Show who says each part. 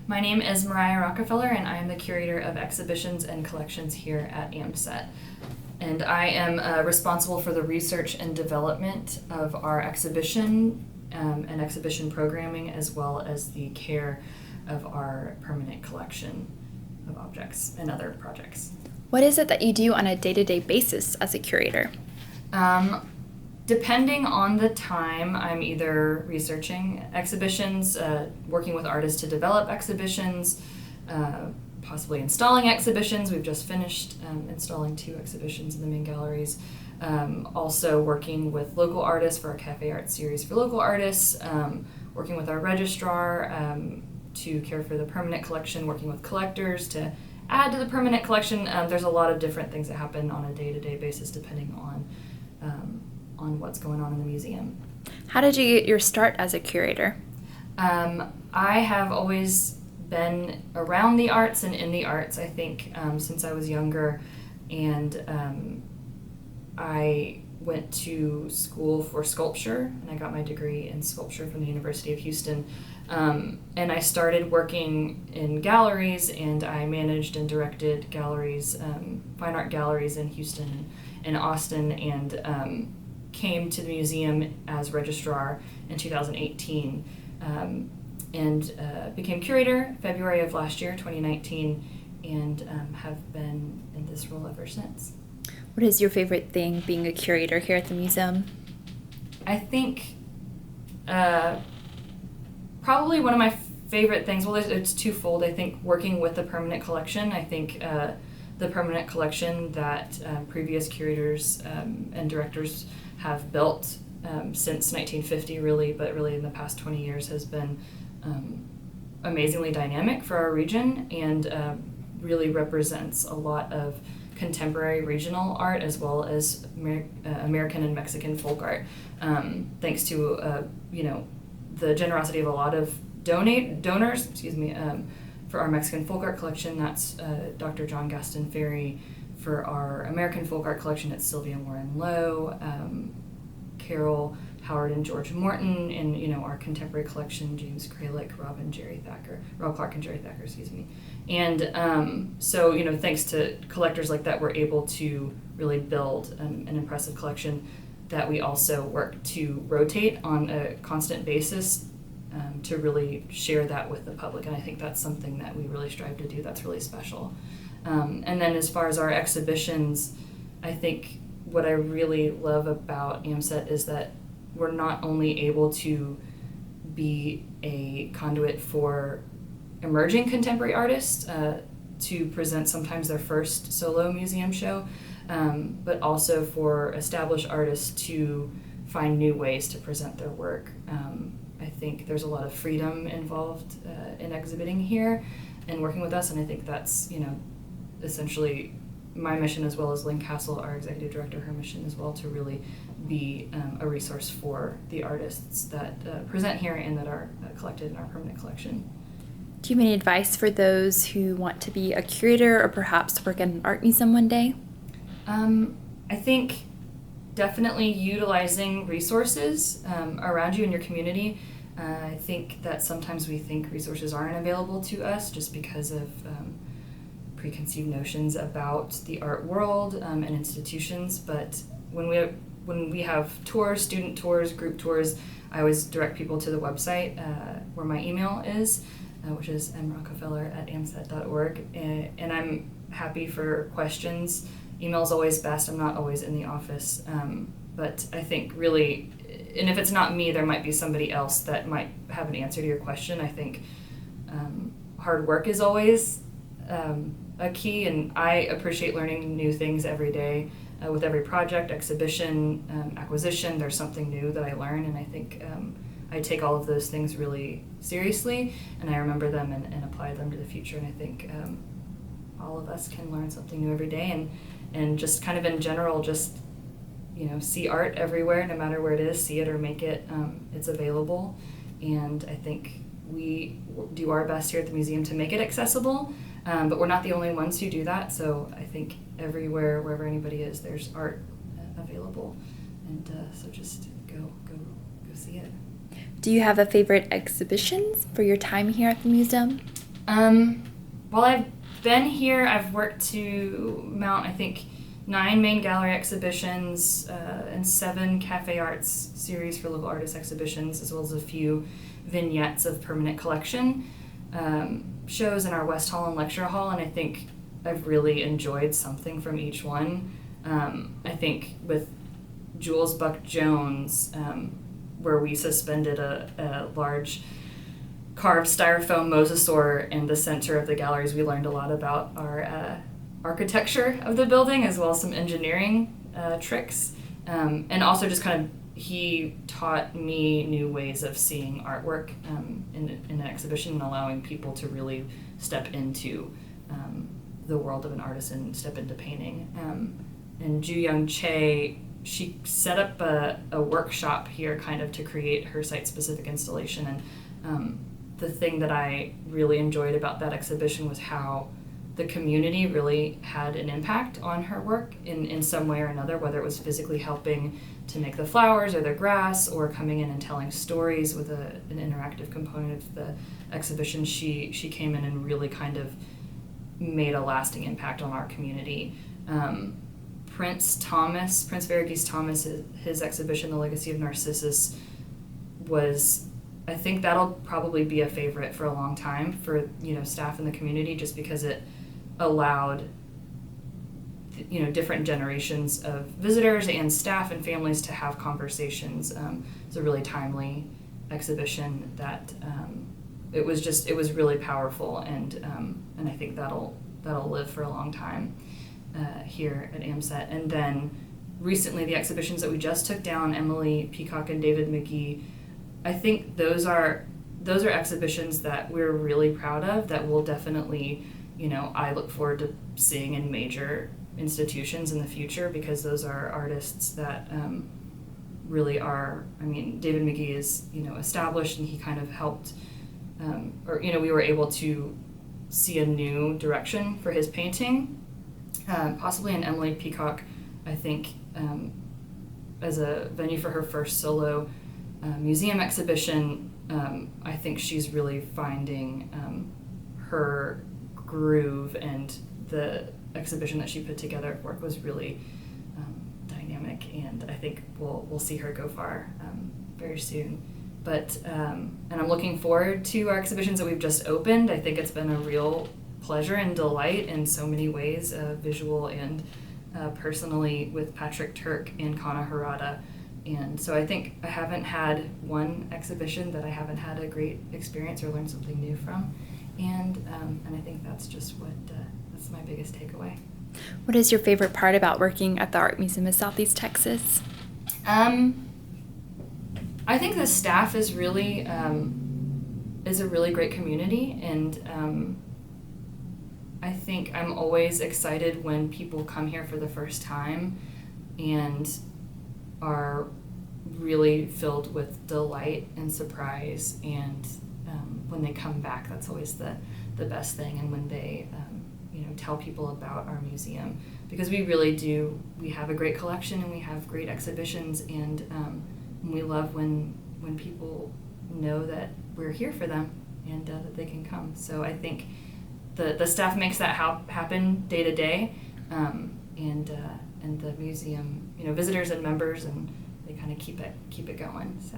Speaker 1: My name is Mariah Rockefeller, and I am the Curator of Exhibitions and Collections here at AMSET. And I am responsible for the research and development of our exhibition and exhibition programming, as well as the care of our permanent collection of objects and other projects.
Speaker 2: What is it that you do on a day-to-day basis as a curator?
Speaker 1: Depending on the time, I'm either researching exhibitions, working with artists to develop exhibitions, possibly installing exhibitions. We've just finished installing 2 exhibitions in the main galleries. Also working with local artists for our Cafe Art series for local artists, working with our registrar to care for the permanent collection, working with collectors to add to the permanent collection. There's a lot of different things that happen on a day-to-day basis depending on what's going on in the museum.
Speaker 2: How did you get your start as a curator?
Speaker 1: I have always been around the arts and in the arts, I think, since I was younger. And I went to school for sculpture, and I got my degree in sculpture from the University of Houston. And I started working in galleries, and I managed and directed galleries, fine art galleries in Houston and Austin, and came to the museum as registrar in 2018, and became curator February of last year, 2019, and have been in this role ever since.
Speaker 2: What is your favorite thing being a curator here at the museum?
Speaker 1: I think probably one of my favorite things, well, it's twofold. I think working with the permanent collection, I think the permanent collection that previous curators and directors have built since 1950 really, but really in the past 20 years has been amazingly dynamic for our region, and really represents a lot of contemporary regional art as well as American and Mexican folk art, thanks to the generosity of a lot of donors. For our Mexican folk art collection, that's Dr. John Gaston Ferry. For our American folk art collection, it's Sylvia Warren Lowe, Carol Howard and George Morton, and our contemporary collection, James Kralik, Rob Clark and Jerry Thacker, And so thanks to collectors like that, we're able to really build an impressive collection that we also work to rotate on a constant basis to really share that with the public. And I think that's something that we really strive to do that's really special. And then as far as our exhibitions, I think what I really love about AMSET is that we're not only able to be a conduit for emerging contemporary artists to present sometimes their first solo museum show, but also for established artists to find new ways to present their work. I think there's a lot of freedom involved in exhibiting here and working with us, and I think that's essentially my mission, as well as Lynn Castle, our executive director, her mission as well, to really be a resource for the artists that present here and that are collected in our permanent collection.
Speaker 2: Do you have any advice for those who want to be a curator or perhaps work at an art museum one day?
Speaker 1: I think definitely utilizing resources around you in your community. I think that sometimes we think resources aren't available to us just because of preconceived notions about the art world and institutions, but when we have tours, student tours, group tours, I always direct people to the website where my email is, which is mrockefeller@amset.org, and I'm happy for questions. Email's always best. I'm not always in the office, but I think really, and if it's not me, there might be somebody else that might have an answer to your question. I think hard work is always a key, and I appreciate learning new things every day. With every project, exhibition, acquisition, there's something new that I learn, and I think I take all of those things really seriously, and I remember them and apply them to the future, and I think all of us can learn something new every day, and just kind of in general, just see art everywhere, no matter where it is, see it or make it, it's available, and I think we do our best here at the museum to make it accessible, but we're not the only ones who do that, so I think everywhere, wherever anybody is, there's art available, and so just go see it.
Speaker 2: Do you have a favorite exhibition for your time here at the museum?
Speaker 1: While I've been here, I've worked to mount, I think, 9 main gallery exhibitions and 7 cafe arts series for local artist exhibitions, as well as a few vignettes of permanent collection shows in our West Hall and Lecture Hall, and I think I've really enjoyed something from each one. I think with Jules Buck Jones, where we suspended a large carved styrofoam mosasaur in the center of the galleries, we learned a lot about our architecture of the building, as well as some engineering tricks. And also just kind of, he taught me new ways of seeing artwork in an exhibition and allowing people to really step into the world of an artist and step into painting. And Ju Young Che, she set up a workshop here kind of to create her site-specific installation. And the thing that I really enjoyed about that exhibition was how the community really had an impact on her work in some way or another, whether it was physically helping to make the flowers or the grass, or coming in and telling stories with an interactive component of the exhibition. She came in and really kind of made a lasting impact on our community. Prince Verghese Thomas, his exhibition, The Legacy of Narcissus, was, I think that'll probably be a favorite for a long time for, staff in the community, just because it allowed, different generations of visitors and staff and families to have conversations. It's a really timely exhibition that it was really powerful, and I think that'll live for a long time here at AMSET. And then recently, the exhibitions that we just took down, Emily Peacock and David McGee, I think those are exhibitions that we're really proud of, that we'll definitely, I look forward to seeing in major institutions in the future, because those are artists that really are, David McGee is, established, and he kind of helped, we were able to see a new direction for his painting, possibly in Emily Peacock, I think, as a venue for her first solo museum exhibition. I think she's really finding her groove, and the exhibition that she put together at work was really dynamic, and I think we'll see her go far very soon. But and I'm looking forward to our exhibitions that we've just opened. I think it's been a real pleasure and delight in so many ways, visual and personally, with Patrick Turk and Kana Harada. And so I think I haven't had one exhibition that I haven't had a great experience or learned something new from. And I think that's just that's my biggest takeaway.
Speaker 2: What is your favorite part about working at the Art Museum of Southeast Texas?
Speaker 1: I think the staff is really is a really great community, and I think I'm always excited when people come here for the first time and are really filled with delight and surprise, and when they come back, that's always the best thing. And when they tell people about our museum, because we really do, we have a great collection and we have great exhibitions, and we love when people know that we're here for them and that they can come. So I think the staff makes that happen day to day, and the museum, visitors and members, and they kind of keep it going. So